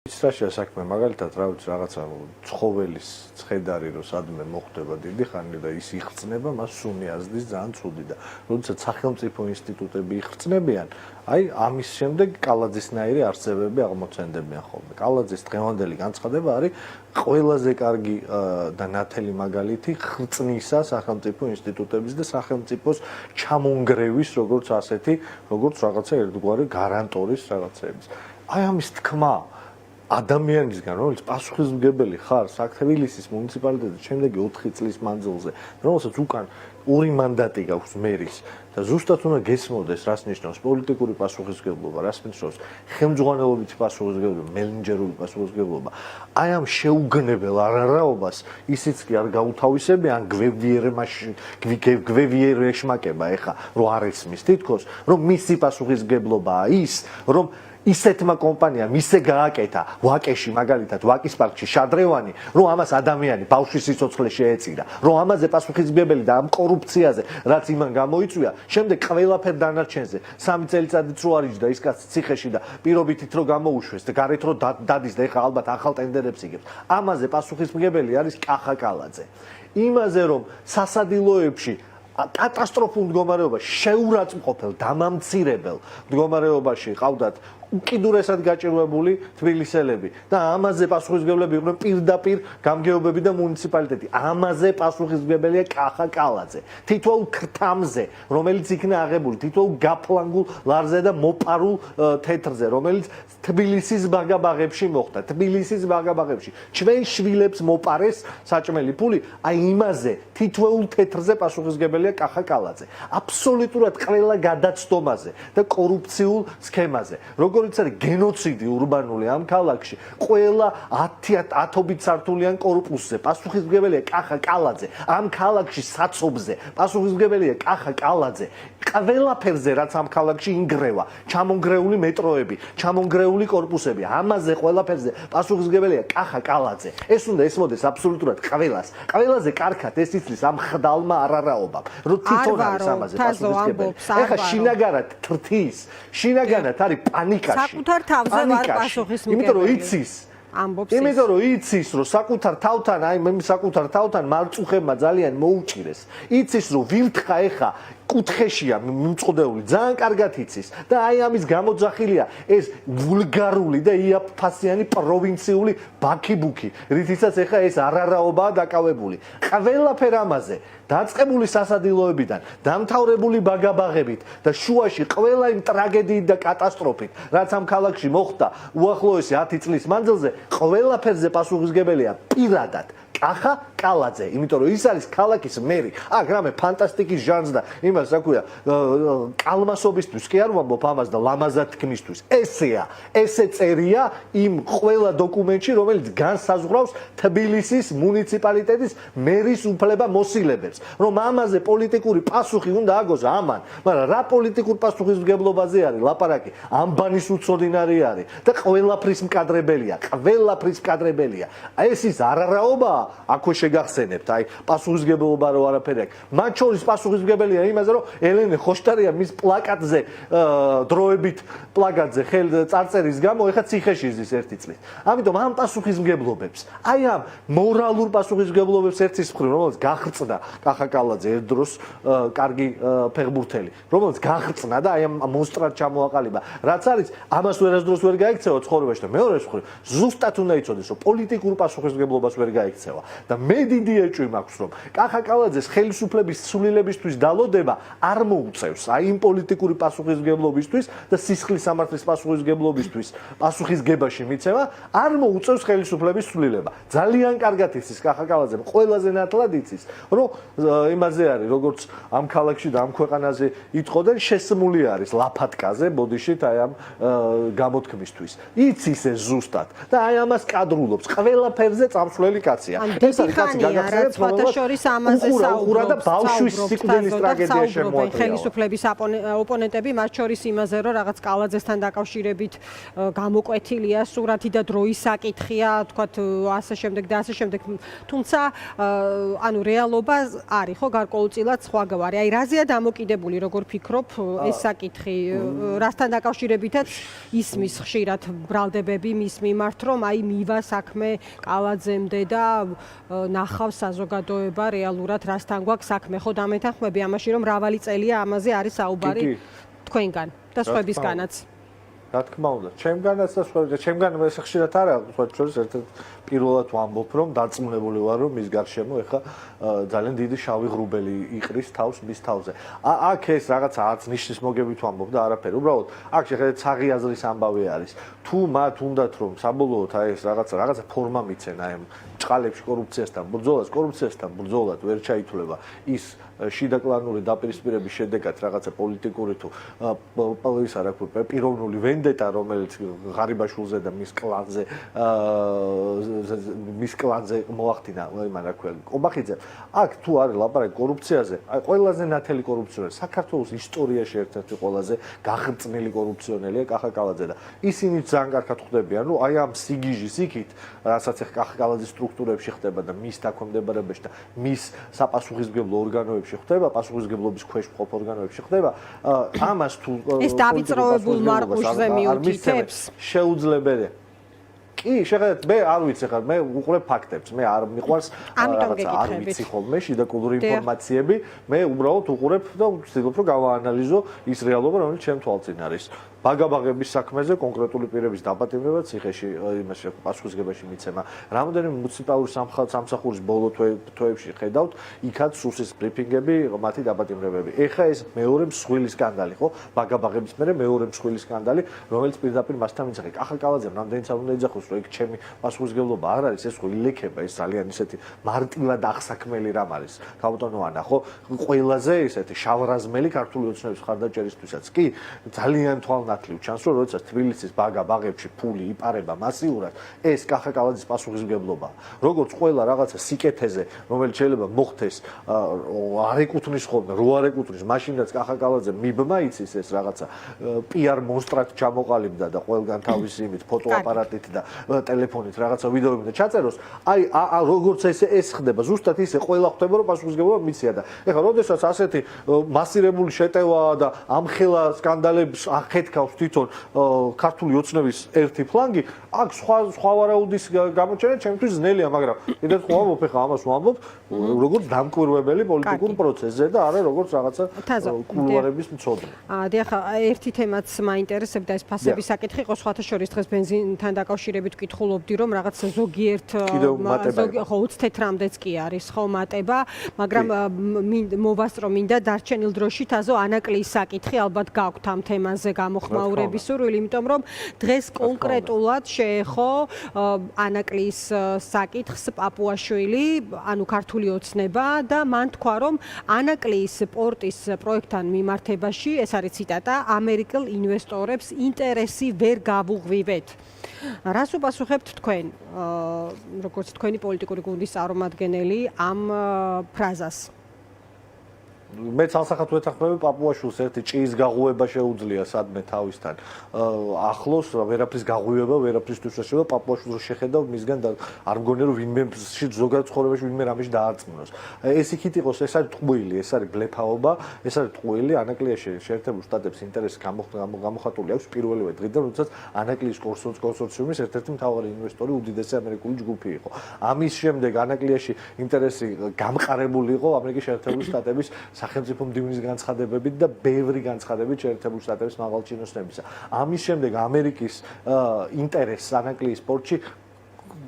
ისრაშია საქმე მაგალითად რა ვიცი რაღაცა ცხოველის ცხედარი რო სადმე მოხდება დიდი ხანი და ის იხრძნება მას სუნი აზდის ძალიან ცუდი და როდესაც სახელმწიფო ინსტიტუტები იხრძნებიან აი ამის შემდეგ კალაძისნაირი არსებები აღმოცენდებიან ხოლმე კალაძის დღევანდელი განცხადება არის ყველაზე კარგი და ნათელი მაგალითი ხრწნისა სახელმწიფო ინსტიტუტების და სახელმწიფოს ჩამონგრევის როგორც ასეთი როგორც რაღაცა ერთგვარი გარანტორის რაღაცეების აი ამის თქმა ადამიანისგან რომელიც პასუხისმგებელი ხარ თბილისის მუნიციპალიტეტის შემდეგი 4 წლის მანძილზე რომელსაც უკან 2 მანდატი გაქვს მერის და ზუსტად უნდა გესმოდეს რას ნიშნავს პოლიტიკური პასუხისმგებლობა რას ნიშნავს ხელმძღვანელობითი პასუხისმგებლობა მენეჯერული პასუხისმგებლობა აი ამ შეუგნებელ არარაობას ისიც კი არ გაუთავისებიან გვევიერეშმაკება ეხა რო არ ესმის თითქოს რომ მისი პასუხისმგებლობაა ის რომ ისეთმა კომპანიამ ისე გააკეთა ვაკეში მაგალითად ვაკის პარკში შადრევანი რომ ამას ადამიანი ბავშვის სიცოცხლე შეეწირა რომ ამაზე პასუხისმგებელი და ამ კორუფციაზე რაც იმან გამოიწვია შემდეგ ყველაფერ დანარჩენზე 3 წელიწადიც რო არიჯდა ის კაცი ციხეში და პირობითით რო გამოუშვეს და გარეთ რო დადის და ეხა ალბათ ახალ ტენდერებს იგებს ამაზე პასუხისმგებელი არის კახა კალაძე იმაზე რომ სასადილოებში კატასტროფულ მდგომარეობაში შეურაცხმყოფელ დამამცირებელ მდგომარეობაში ყავდათ უკიდურესად გაჭირვებული თბილისელები და ამაზე პასუხისმგებლები იყვნენ პირდაპირ გამგეობები და მუნიციპალიტეტი ამაზე პასუხისმგებელია კახა კალაძე თითოეულ ქრთამზე რომელიც იქნა აღებული თითოეულ გაფლანგულ ლარზე და მოპარულ თეთრზე რომელიც თბილისის ბაგაბაღებში მოხდა თბილისის ბაგაბაღებში ჩვენ შვილებს მოპარეს საჭმელი ფული აი იმაზე თითოეულ თეთრზე პასუხისმგებელია კახა კალაძე აბსოლუტურად ყველა გადაცდომაზე და კორუფციულ სქემაზე როგორც არის გენოციდი ურბანული ამ ქალაქში ყველა 10,000 სართულიან კორპუსზე პასუხისმგებელია კახა კალაძე ამ ქალაქში საცობზე პასუხისმგებელია კახა კალაძე ყველაფერზე რაც ამ ქალაქში ინგრევა ჩამონგრეული მეტროები ჩამონგრეული კორპუსები ამაზე ყველაფერზე პასუხისმგებელია კახა კალაძე ეს უნდა ესმოდეს აბსოლუტურად ყველაზე კარგად ეს იცის ამ ხდალმა არარაობამ რომ თვითონ არის ამაზე პასუხისმგებელი ეხა შინაგანად თრთის შინაგანად არის პანიკა საკუთარ თავზე ვარ პასუხისმგებელი. იმიტომ რომ იცის. ამბობს ის. იმიტომ რომ იცის რომ საკუთარ თავთან აი მე საკუთარ თავთან მარწუხებმა ძალიან მოუჭირეს. იცის რომ ვირთხა ეხა კუთხეშია მიმწყდეული ძალიან კარგად იცის და აი ამის გამოძახილია ეს ვულგარული და იაფფასიანი პროვინციული ბაქიბუქი რითიცაც ეხა ეს არარაობაა დაკავებული ყველაფერ ამაზე დაწყებული სასადილოებიდან დამთავრებული ბაგაბაღებით და შუაში ყველა იმ ტრაგედიით და კატასტროფით რაც ამ ქალაქში მოხდა უახლოესი 10 წლის მანძილზე ყველაფერზე პასუხისმგებელია პირადად კახა კალაძე, იმიტომ რომ ის არის ქალაქის მერი. აქ რამე ფანტასტიკის ჟანრს და იმას რა ქვია, კალმასობისთვის კი არ ვამბობ ამას და ლამაზად თქმისთვის. ესეა, ესე წერია იმ ყველა დოკუმენტში, რომელიც განსაზღვრავს თბილისის მუნიციპალიტეტის მერის უფლება მოსილებებს. რომ ამაზე პოლიტიკური პასუხი უნდა აგოს ამან, მაგრამ რა პოლიტიკურ პასუხისმგებლობაზე არის ლაპარაკი? ამბანის უცოდინარი არის და ყველაფრის მკადრებელია, ყველაფრის მკადრებელია. ეს ის არარაობა აქვე შეგახსენებთ, აი პასუხისმგებლობა რო არაფერი აქვს. მათ შორის პასუხისმგებელია იმაზე, რომ ელენე ხოშტარია მის პლაკატზე, დროებით პლაკატზე წარწერის გამო ეხა ციხეში ზის 1 წლის. ამიტომ ამ პასუხისმგებლობებს, აი ამ მორალურ პასუხისმგებლობებს ერთის მხრივ, რომელიც გახრწნა კახა კალაძე ერთ დროს კარგი ფეხბურთელი, რომელიც გახრწნა და აი ამ მონსტრად ჩამოაყალიბა. რაც არის, ამას ვერასდროს ვერ გაიქცევა ცხოვრებაში და მეორეს მხრივ, ზუსტად უნდა იცოდეს, რომ პოლიტიკურ პასუხისმგებლობას ვერ გაიქცევა. და მე დიდი ეჭვი მაქვს რომ კახა კალაძეს ხელისუფლების ცვლილებისთვის დალოდება არ მოუწევს აი იმ პოლიტიკური პასუხისმგებლობისთვის და სისხლის სამართლის პასუხისმგებლობისთვის პასუხისგებაში მიცემა არ მოუწევს ხელისუფლების ცვლილება ძალიან კარგად იცის კახა კალაძემ ყველაზე ნათლად იცის რომ იმაზე არის როგორც ამ ქალაქში და ამ ქვეყანაზე იტყოდნენ შესმული არის ლაფატკაზე ბოდიშით აი ამ გამოთქმისთვის იცის ეს ზუსტად და აი ამას კადრულობს ყველაფერზე წამსვლელი კაცია ეს არის კაცი გაგახსენებთ, შორის ამაზე უხურა და ბავშვის სიკვდილის ტრაგედია შემოაყრია. ხელისუფლების ოპონენტები მათ შორის იმაზე, რომ რაღაც კალაძესთან დაკავშირებით გამოკვეთილია სურათი და დროის საკითხია, თქვათ ასე შემდეგ და ასე შემდეგ. თუმცა ანუ რეალობა არის ხო გარკვეულწილად სხვაგვარი. აი რაზეა დამოკიდებული, როგორ ფიქრობ ეს საკითხი, რასთან დაკავშირებითაც ისმის ხშირად ბრალდებები მის მიმართ, რომ აი მივა საქმე კალაძემდე და ნახავს საზოგადოება რეალურად რასთან გვაქვს საქმე. ხო დამეთანხმები ამაში, რომ მრავალი წელია ამაზე არის საუბარი თქვენგან და სხვებისგანაც. რა თქმა უნდა, ჩემგანაც და ჩემგან ეს ხშირად არა, თქვათ შორის ერთ-ერთ პირველად ვამბობ, რომ დარწმუნებული ვარ, რომ მის გარშემო ეხა ძალიან დიდი შავი ღრუბელი იყრის თავს მის თავზე. აქ ეს რაღაცა არც ნიშნის მოგებით ვამბობ და არაფერი. უბრალოდ აქ შეხედეთ ცაღი აზრის ამბავი არის. თუ მათ უნდათ რომ საბოლოოდ აი ეს რაღაცა ფორმა მიცენ აი ჭყალებში კორუფციასთან ბრძოლად ვერ ჩაითვლება ის შიდაკლანური დაპირისპირების შედეგად რაღაცა პოლიტიკური თუ ისა რა ქვია პიროვნული ვენდეტა რომელიც ღარიბაშვილზე და მის კლანზე მოახდინა იმან რა ქვია ყობახიძე აქ თუ არის ლაპარაკი კორუფციაზე აი ყველაზე ნათელი კორუფციონერი საქართველოს ისტორიაში ერთ-ერთი ყველაზე გაღწნილი კორუფციონერია კახა კალაძე და ისინი ძალიან კარგად ხვდებიან რომ აი ამ სიგიჟის იქით რასაც ახ კახა კალაძის სტრუქტურებში ხდება და მის დაქვემდებარებაში და მის საპასუხისმგებლო ორგანოებში ხდება პასუხისმგებლობის ქვეშ მყოფ ორგანოებში ხდება ამას თუ ეს დავიწროებულ მარყუშზე მიუთითებს შეუძლებელია კი შეხედეთ მე არ ვიცი ხარ მე უყურებ ფაქტებს მე არ მიყვარს რაღაცა არ ვიცი ხოლმე შიდაკულტური ინფორმაციები მე უბრალოდ უყურებ და ვცდილობ რომ გავაანალიზო ის რეალობა რომელიც ჩემ თვალწინ არის ბაგაბაღების საქმეზე კონკრეტული პირების დაპატიმრება ციხეში იმაში პასუხისგებაში მიცემა რამდენიმე მუნიციპალური სამსახურის ბოლო თვეებში ხედავთ იქაც სუსის ბრიფინგები მათი დაპატიმრებები ეხა ეს მეორე მსხვილი სკანდალი ხო ბაგაბაღების მერე მეორე მსხვილი სკანდალი რომელიც პირდაპირ მასთან მიცახე კახა კალაძემ რამდენიც არ უნდა ეძახოს რომ იქ ჩემი პასუხისგებლობა არ არის ეს ხო ილექება ეს ძალიან ისეთი მარტივად აღსაქმელი რამ არის ქალბატონო ანა ხო ყველაზე ისეთი შავრაზმელი ქართული ოცნების ხარდაჭერისთვისაც კი ძალიან ნათლივ ჩანს რომ როდესაც თბილისის ბაგაბაღებში ფული იპარება მასიურად ეს კახა კალაძის პასუხისმგებლობაა როგორც ყველა რაღაცა სიკეთეზე რომელიც შეიძლება მოხდეს არ ეკუთვნის ხოლმე რო არ ეკუთვნის მაშინაც კახა კალაძე მიბმა იცის ეს რაღაცა პიარ მონსტრად ჩამოყალიბდა და ყველგან თავისი იმით ფოტოაპარატით და ტელეფონით რაღაცა ვიდეოები და ჩაწეროს აი როგორც ეს ხდება ზუსტად ისე ყველა ხდება რომ პასუხისმგებლობა მიცია და ეხლა როდესაც ასეთი მასირებული შეტევა და ამხელა სკანდალებს ახეთქა თვითონ ქართული ოცნების ერთი ფლანგი აქ სხვა ვარაუდის გამოჩენა ჩემთვის ძნელია მაგრამ კიდევ ხო ვამბობ ეხლა ამას ვამბობ როგორც დამკვირვებელი პოლიტიკურ პროცესზე და არა როგორც რაღაცა კულუარების მცოდნე. დიახ, ერთი თემაც მაინტერესებდა ეს ფასების საკითხი იყო სხვათა შორის დღეს ბენზინთან დაკავშირებით ვკითხულობდი რომ რაღაც ზოგიერთ ხო 20 თეთრამდეც კი არის ხო მატება მაგრამ მოვასწრო მინდა დარჩენილ დროში თაზო ანაკლის საკითხი ალბათ გაქვთ ამ თემაზე გამოხმაურების სურვილი იმიტომ რომ დღეს კონკრეტულად შეეხო ანაკლის საკითხს პაპუაშვილი ანუ ქართული ოცნება და მან თქვა რომ ანაკლის პორტის პროექტთან მიმართებაში ეს არის ციტატა ამერიკელ ინვესტორებს ინტერესი ვერ გავუღვივეთ. რას უპასუხებთ თქვენ როგორც თქვენი პოლიტიკური გუნდის წარმომადგენელი ამ ფრაზას? მე ცალსახად ვეთანხმები პაპუაშვილს ერთი ჭიის გაღვივება შეუძლია სადმე თავისთან ახლოს ვერაფრის გაღვივება ვერაფრისთვის შეშება პაპუაშვილს შეხედავ მისგან და არ მგონია რომ ვინმე ზოგადად ცხოვრებაში ვინმე რამეში დაარწმუნოს ეს იქით იყოს ეს არის ტყუილი ეს არის ბლეფაობა ეს არის ტყუილი ანაკლიაში შეერთებულ შტატებს ინტერესი გამოხატული აქვს პირველივე დღიდან როდესაც ანაკლიის კონსორციუმის ერთ-ერთი მთავარი ინვესტორი უდიდესი ამერიკული ჯგუფი იყო ამის შემდეგ ანაკლიაში ინტერესი გამყარებული იყო ამერიკის შეერთებული შტატების სახელმწიფო მდივნის განცხადებებით და ბევრი განცხადებით შეერთებული შტატების მაღალჩინოსნებისა. ამის შემდეგ ამერიკის ინტერესს ანაკლიის პორტში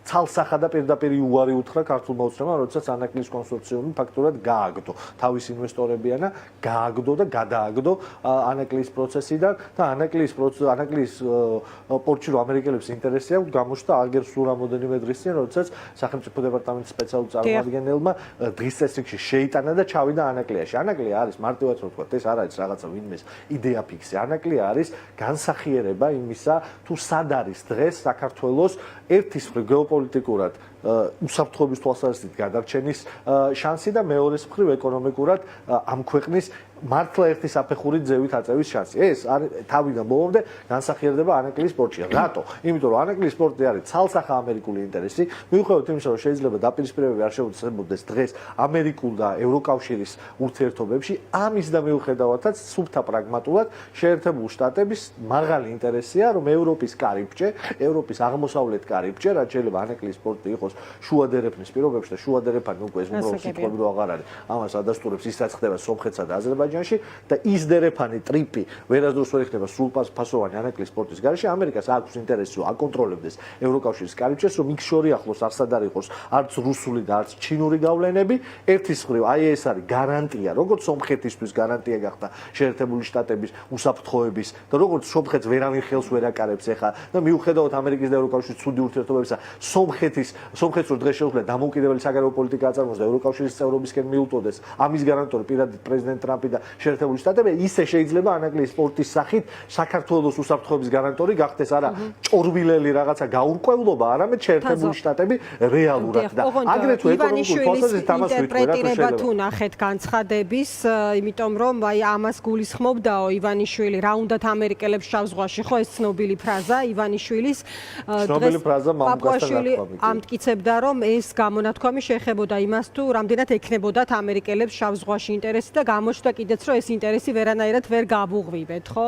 ცალსახად და პირდაპირ უარი უთხრა ქართულმა ოცნებამ, როდესაც ანაკლის კონსორციუმი ფაქტურად გააგდო თავის ინვესტორებიანა, გააგდო და გადააგდო ანაკლის პროცესიდან და ანაკლის პორტში რომ ამერიკელებს ინტერესი აქვს, გამოჩნდა აგერ სულ რამოდენიმე დღის წინ, როდესაც სახელმწიფო დეპარტამენტის სპეციალურ წარმომადგენელმა დღის წესრიგში შეიტანა და ჩავიდა ანაკლიაში. ანაკლია არის მარტივად რომ ვთქვათ, ეს არ არის რაღაცა ვინმეს იდეა ფიქსი. ანაკლია არის განსახიერება იმისა, თუ სად არის დღეს საქართველოს ერთის მხრივ გეოპოლიტიკურად უსაფრთხოების თვალსაზრისით გადარჩენის შანსი და მეორეს მხრივ ეკონომიკურად ამ ქვეყნის მართლა ერთი საფეხურით ზევით აწევის შანსი. ეს თავიდან ბოლომდე განსახიერდება ანაკლიის სპორტში. რატო? იმიტომ რომ ანაკლიის სპორტი არის ცალსახა ამერიკული ინტერესი. მიუხედავად იმისა, რომ შეიძლება დაპირისპირებები არ შეუძლებლობდეს დღეს ამერიკულ და ევროკავშირის ურთიერთობებში, ამის და მიუხედავადაც სუფთა პრაგმატულად შეერთებული შტატების მაღალი ინტერესია, რომ ევროპის კარიბჭე, ევროპის აღმოსავლეთ კარიბჭე, რაც შეიძლება ანაკლიის სპორტი იყოს შუადერეფნის პირობებში და შუადერეფანი უკვე ეს უბრალოდ სიტყვები რო აღარ არის. ამას ადასტურებს ის რაც ხდება სომხეთსა და აზერბაიჯანში და ის დერეფანი ტრიპი ვერასდროს ვერ იქნება სრულფასოვანი ანაკლიის სპორტის გარეშე. ამერიკას აქვს ინტერესი რომ აკონტროლებდეს ევროკავშირის კარიბჭეს, რომ იქ შორი ახლოს არსად არ იყოს არც რუსული და არც ჩინური გავლენები. ერთის მხრივ აი ეს არის გარანტია, როგორც სომხეთისთვის გარანტია გახდა შეერთებული შტატების უსაფრთხოების და როგორც სომხეთს ვერავინ ხელს ვერ აკარებს ახლა და მიუხედავად ამერიკის და ევროკავშირის ცუდი ურთიერთობებისა, სომხეთს რომ დღეს შეუძლია დამოუკიდებელი საგარეო პოლიტიკა აწარმოოს და ევროკავშირის წევრობისკენ მიუტოვდეს ამის გარანტორი პირადად პრეზიდენტ ტრამპი და შეერთებული შტატები, ისე შეიძლება ანაკლიის სპორტის სახით საქართველოს უსაფრთხოების გარანტორი გახდეს არა ჭორბილელი რაღაცა გაურკვევლობა, არამედ შეერთებული შტატები რეალურად და აგრეთვე ეკონომიკური თვალსაზრისით ამას ინტერპრეტირება თუ ნახეთ განცხადების, იმიტომ რომ აი ამას გულისხმობდაო ივანიშვილი, რა უნდათ ამერიკელებს შავ ზღვაში, ხო ეს ცნობილი ფრაზა ივანიშვილის ცნობილი ფრაზა მამუკასთან ამტკიცებდა, რომ ეს გამონათქვამი შეეხებოდა იმას თუ რამდენად ექნებოდათ ამერიკელებს შავ ზღვაში ინტერესი და გამოჩნდა კიდეც რომ ეს ინტერესი ვერანაირად ვერ გავუღვივეთ, ხო?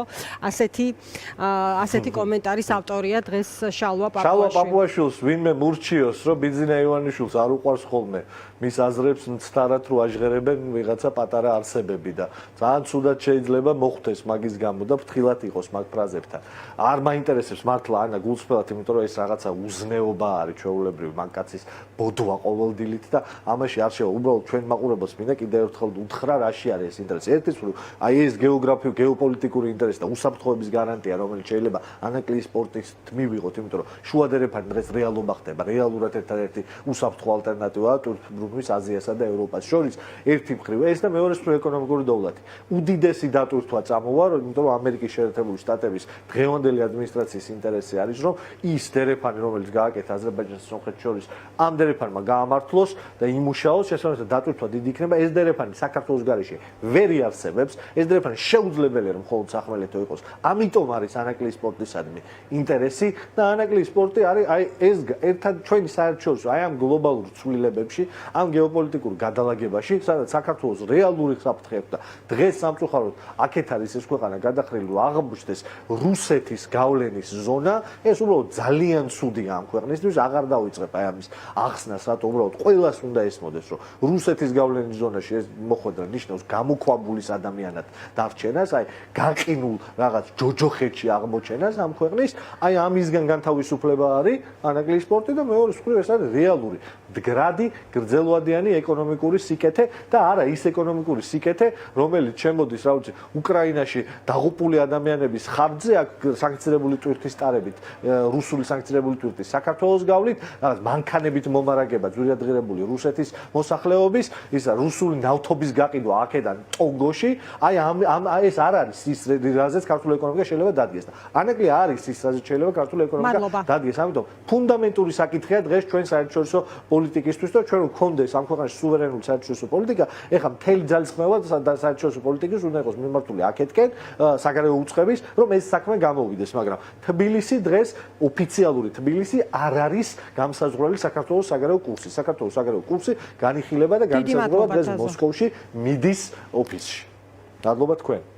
ასეთი კომენტარის ავტორია დღეს შალვა პაპუაშვილს ვინმე მურჩიოს, რომ ბიძინა ივანიშვილს არ უყვარს ხოლმე მის აზრებს მცდარად რო აჟღერებენ ვიღაცა პატარა არსებები და ძალიან ცუდად შეიძლება მოხვდეს მაგის გამო და ფრთხილად იყოს მაგ ფრაზებთან. არ მაინტერესებს მართლა ანა გულწრფელად, იმიტომ რომ ეს რაღაცა უზნეობა არის ჩვეულებრივი მანკაცის ბოდვა ყოველდილით და ამაში არ შევა. უბრალოდ ჩვენ მაყურებელს მინდა კიდევ ერთხელ უთხრა რაში არის ეს ინტერესი. ერთის მხრივ აი ეს გეოგრაფიული, გეოპოლიტიკური ინტერესი და უსაფრთხოების გარანტია, რომელიც შეიძლება ანაკლიის სპორტით მივიღოთ, იმიტომ რომ შუადერეფანი დღეს რეალობა ხდება. რეალურად ერთადერთი უსაფრთხო ალტერნატივაა ტურიზმის აზიასა და ევროპას შორის. ერთი მხრივ ეს და მეორე მხრივ ეკონომიკური დოვლათი. უდიდესი დატვირთვა წამოვა, იმიტომ რომ ამერიკის შეერთებული შტატების დღევანდელი ადმინისტრაციის ინტერესი არის, რომ ის დერეფანი, რომელიც გააკეთა აზერბაიჯანს და სომხეთს შორის, ამ დერეფანმა გაამართლოს და იმუშაოს, შესაბამისად დატვირთვა დიდი იქნება. ეს დერეფანი საქართველოს გარეშე ვერ იარსებებს, ეს დერეფანი შეუძლებელია რომ მხოლოდ სახმელეთო იყოს. ამიტომ არის ანაკლიის სპორტისადმი ინტერესი და ანაკლიის სპორტი არის აი ეს ერთად ჩვენი საერთაშორისო აი ამ გლობალურ ცვლილებებში, ამ გეოპოლიტიკურ გადალაგებაში, სადაც საქართველოს რეალური საფრთხე აქვს და დღეს სამწუხაროდ აქეთ არის ეს ქვეყანა გადახრილი, რომ აღმოჩნდეს რუსეთის გავლენის ზონა, ეს უბრალოდ ძალიან ცუდია ამ ქვეყნისთვის, აღარ დავიწყებ აი ამის ახსნას, რატო უბრალოდ ყველას უნდა ესმოდეს, რომ რუსეთის გავლენის ზონაში ეს მოხვედრა ნიშნავს გამოქვაბულის ადამიანად დარჩენას, აი გაყინულ რაღაც ჯოჯოხეთში აღმოჩენას ამ ქვეყნის, აი ამისგან განთავისუფლება არის ანაკლიის სპორტი და მეორე მხრივ ეს არის რეალური მდგრადი, გრძელვადიანი ეკონომიკური სიკეთე და არა ის ეკონომიკური სიკეთე, რომელიც შემოდის, რა ვიცი, უკრაინაში დაღუპული ადამიანების ხარჯზე, აქ სანქცირებული ტვირთის ტარებით, რუსული სანქცირებული ტვირთის საქართველოს გავლით, რაღაც მანქანებით მომარაგება ძვირადღირებული რუსეთის მოსახლეობის, ისა რუსული ნავთობის გაყიდვა აქედან ტონგოში, აი ეს არ არის ის რაზეც ქართული ეკონომიკა შეიძლება დადგეს და ანაკლი არის ის რაზეც შეიძლება ქართული ეკონომიკა დადგეს. ამიტომ ფუნდამენტური საკითხია დღეს ჩვენ საერთაშორისო პოლიტიკისთვის და ჩვენ გვქონდეს ამ ქვეყანაში სუვერენული საერთაშორისო პოლიტიკა, ეხლა მთელი ძალისხმევა და საერთაშორისო პოლიტიკის უნდა იყოს მიმართული აქეთკენ საგარეო უწყების, რომ ეს საქმე გამოვიდეს, მაგრამ თბილისი დღეს ოფიციალური თბილისი არ არის გამსაზღვრელი საქართველოს საგარეო კურსი. საქართველოს საგარეო კურსი განიხილება და განსაზღვრება დღეს მოსკოვში მიდის ოფისში. მადლობა თქვენ.